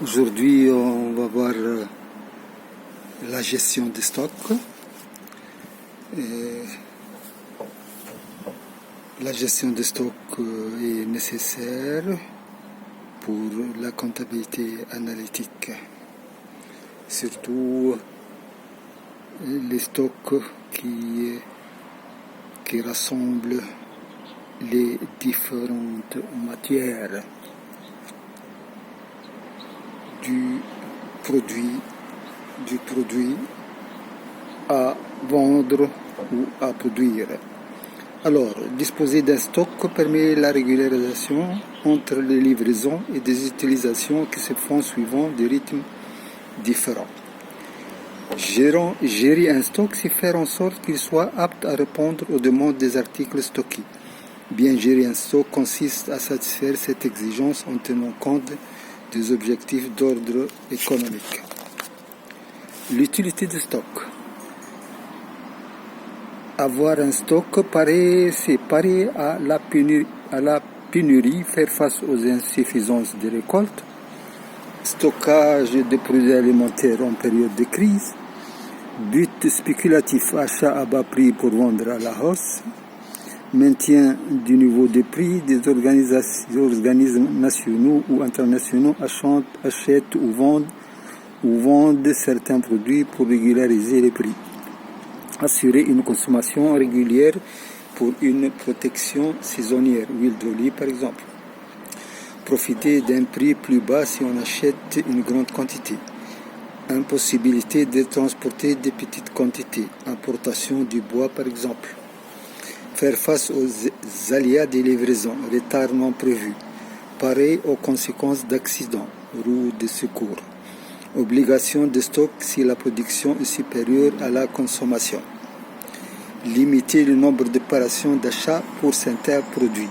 Aujourd'hui, on va voir la gestion des stocks. La gestion des stocks est nécessaire pour la comptabilité analytique, surtout les stocks qui rassemblent les différentes matières du produit à vendre ou à produire. Alors, disposer d'un stock permet la régularisation entre les livraisons et des utilisations qui se font suivant des rythmes différents. Gérer un stock, c'est faire en sorte qu'il soit apte à répondre aux demandes des articles stockés. Bien gérer un stock consiste à satisfaire cette exigence en tenant compte des objectifs d'ordre économique. L'utilité du stock. Avoir un stock c'est parer à la pénurie, faire face aux insuffisances des récoltes, stockage de produits alimentaires en période de crise, but spéculatif, achat à bas prix pour vendre à la hausse, maintien du niveau des prix, des organismes nationaux ou internationaux achètent ou vendent certains produits pour régulariser les prix. Assurer une consommation régulière pour une protection saisonnière, huile d'olive par exemple. Profiter d'un prix plus bas si on achète une grande quantité. Impossibilité de transporter des petites quantités. Importation du bois par exemple. Faire face aux aléas des livraisons, retard non prévus. Parer aux conséquences d'accidents, roue de secours. Obligation de stock si la production est supérieure à la consommation. Limiter le nombre d'opérations d'achat pour certains produits.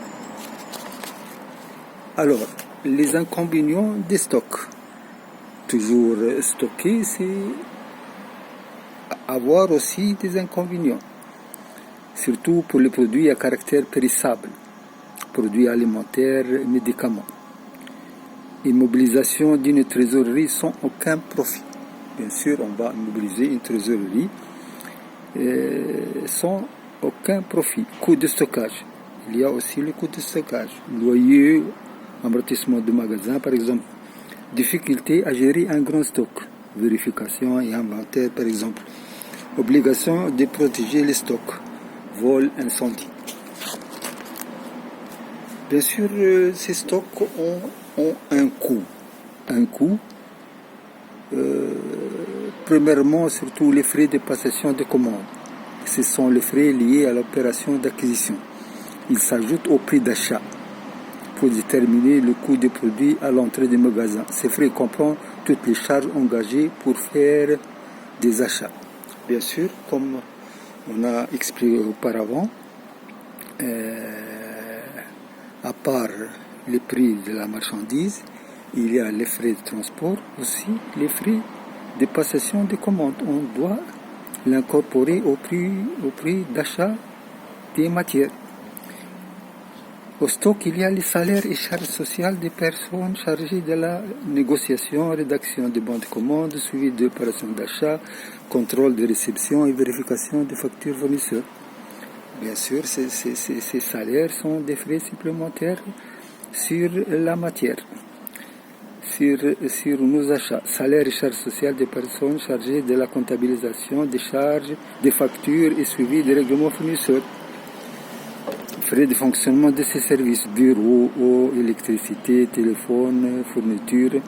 Alors, les inconvénients des stocks. Toujours stocker, c'est avoir aussi des inconvénients. Surtout pour les produits à caractère périssable, produits alimentaires, médicaments. Immobilisation d'une trésorerie sans aucun profit. Bien sûr, on va immobiliser une trésorerie sans aucun profit. Coût de stockage. Il y a aussi le coût de stockage. Loyer, amortissement de magasin, par exemple. Difficulté à gérer un grand stock. Vérification et inventaire, par exemple. Obligation de protéger les stocks. Vol, incendie. Bien sûr, ces stocks ont un coût. Un coût, premièrement, surtout les frais de passation de commande. Ce sont les frais liés à l'opération d'acquisition. Ils s'ajoutent au prix d'achat pour déterminer le coût des produits à l'entrée des magasins. Ces frais comprennent toutes les charges engagées pour faire des achats. Bien sûr, comme on a expliqué auparavant, à part les prix de la marchandise, il y a les frais de transport, aussi les frais de passation de commandes. On doit l'incorporer au prix d'achat des matières. Au stock, il y a les salaires et charges sociales des personnes chargées de la négociation, rédaction des bons de commande, suivi d'opérations d'achat, contrôle de réception et vérification des factures fournisseurs. Bien sûr, ces salaires sont des frais supplémentaires sur la matière, sur nos achats. Salaires et charges sociales des personnes chargées de la comptabilisation des charges, des factures et suivi des règlements fournisseurs. Frais de fonctionnement de ces services, bureaux, eau, électricité, téléphone, fourniture,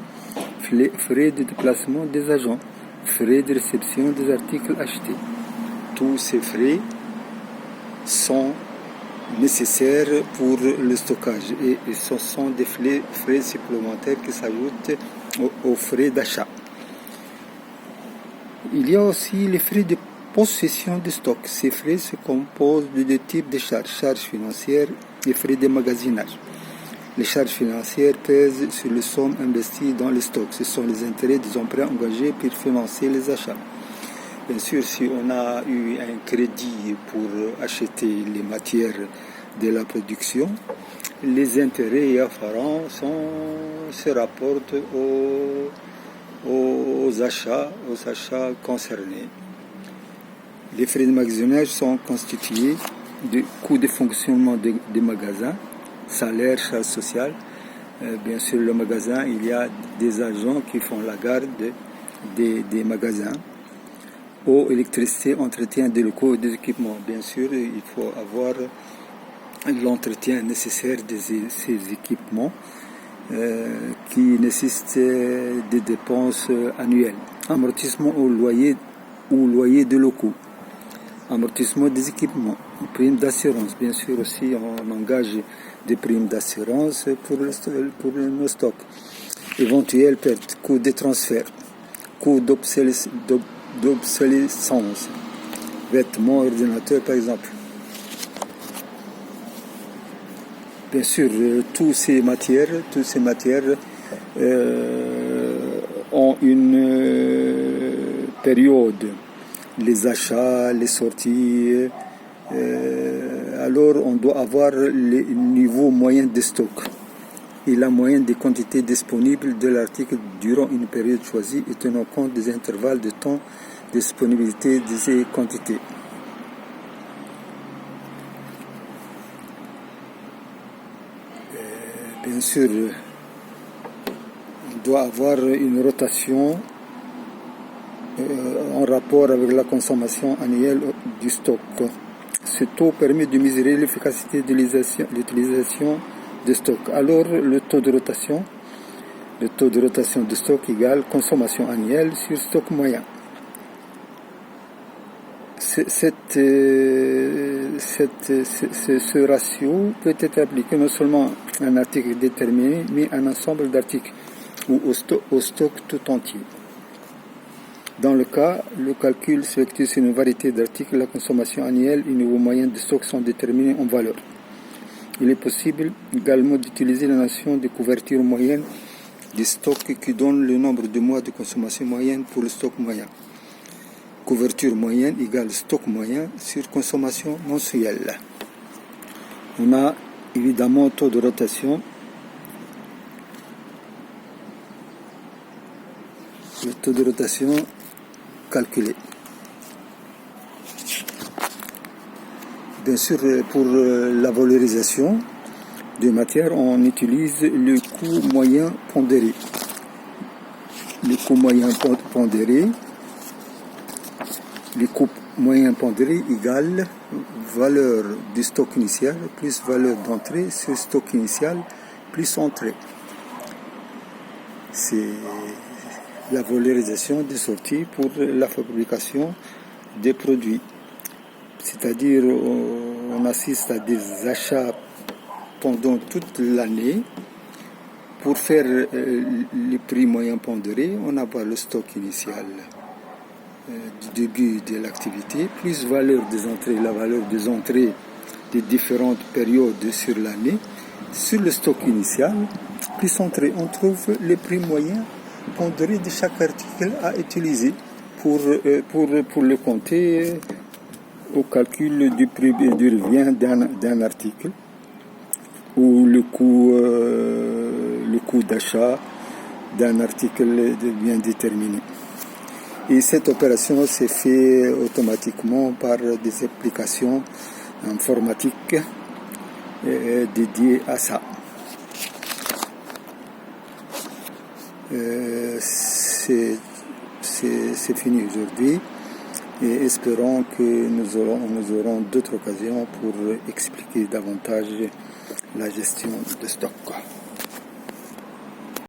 frais de déplacement des agents, frais de réception des articles achetés. Tous ces frais sont nécessaires pour le stockage et ce sont des frais supplémentaires qui s'ajoutent aux frais d'achat. Il y a aussi les frais de possession de stock. Ces frais se composent de deux types de charges financières et frais de magasinage. Les charges financières pèsent sur les sommes investies dans les stocks. Ce sont les intérêts des emprunts engagés pour financer les achats. Bien sûr, si on a eu un crédit pour acheter les matières de la production, les intérêts afférents se rapportent aux achats concernés. Les frais de magasinage sont constitués de coûts de fonctionnement des magasins, salaire, charges sociales. Bien sûr, le magasin, il y a des agents qui font la garde des magasins. Eau, électricité, entretien des locaux et des équipements. Bien sûr, il faut avoir l'entretien nécessaire de ces équipements qui nécessitent des dépenses annuelles. Amortissement au loyer de locaux. Amortissement des équipements. Primes d'assurance. Bien sûr aussi, on engage des primes d'assurance pour nos stocks. Éventuelles pertes, coûts de transfert, coûts d'obsolescence, vêtements, ordinateurs par exemple. Bien sûr, toutes ces matières ont une période, les achats, les sorties. Alors on doit avoir le niveau moyen de stock et la moyenne des quantités disponibles de l'article durant une période choisie et tenant compte des intervalles de temps de disponibilité de ces quantités. Bien sûr, on doit avoir une rotation en rapport avec la consommation annuelle du stock. Ce taux permet de mesurer l'efficacité de l'utilisation de stock. Alors, le taux de rotation de stock égale consommation annuelle sur stock moyen. Ce ratio peut être appliqué non seulement à un article déterminé, mais à un ensemble d'articles ou au stock tout entier. Dans le calcul s'effectue sur une variété d'articles. La consommation annuelle et le niveau moyen de stock sont déterminés en valeur. Il est possible également d'utiliser la notion de couverture moyenne du stock qui donne le nombre de mois de consommation moyenne pour le stock moyen. Couverture moyenne égale stock moyen sur consommation mensuelle. On a évidemment taux de rotation. Le taux de rotation calculé. Bien sûr, pour la valorisation des matières, on utilise le coût moyen pondéré. Le coût moyen pondéré égale valeur du stock initial plus valeur d'entrée sur stock initial plus entrée. C'est la valorisation des sorties pour la fabrication des produits. C'est-à-dire, on assiste à des achats pendant toute l'année. Pour faire le prix moyen pondéré, on a le stock initial du début de l'activité, plus valeur des entrées, la valeur des entrées des différentes périodes sur l'année. Sur le stock initial, plus entrée, on trouve le prix moyen pondéré de chaque article à utiliser pour le compter au calcul du prix du revient d'un article ou le coût d'achat d'un article bien déterminé. Et cette opération s'est faite automatiquement par des applications informatiques dédiées à ça. C'est fini aujourd'hui et espérons que nous aurons d'autres occasions pour expliquer davantage la gestion de stock.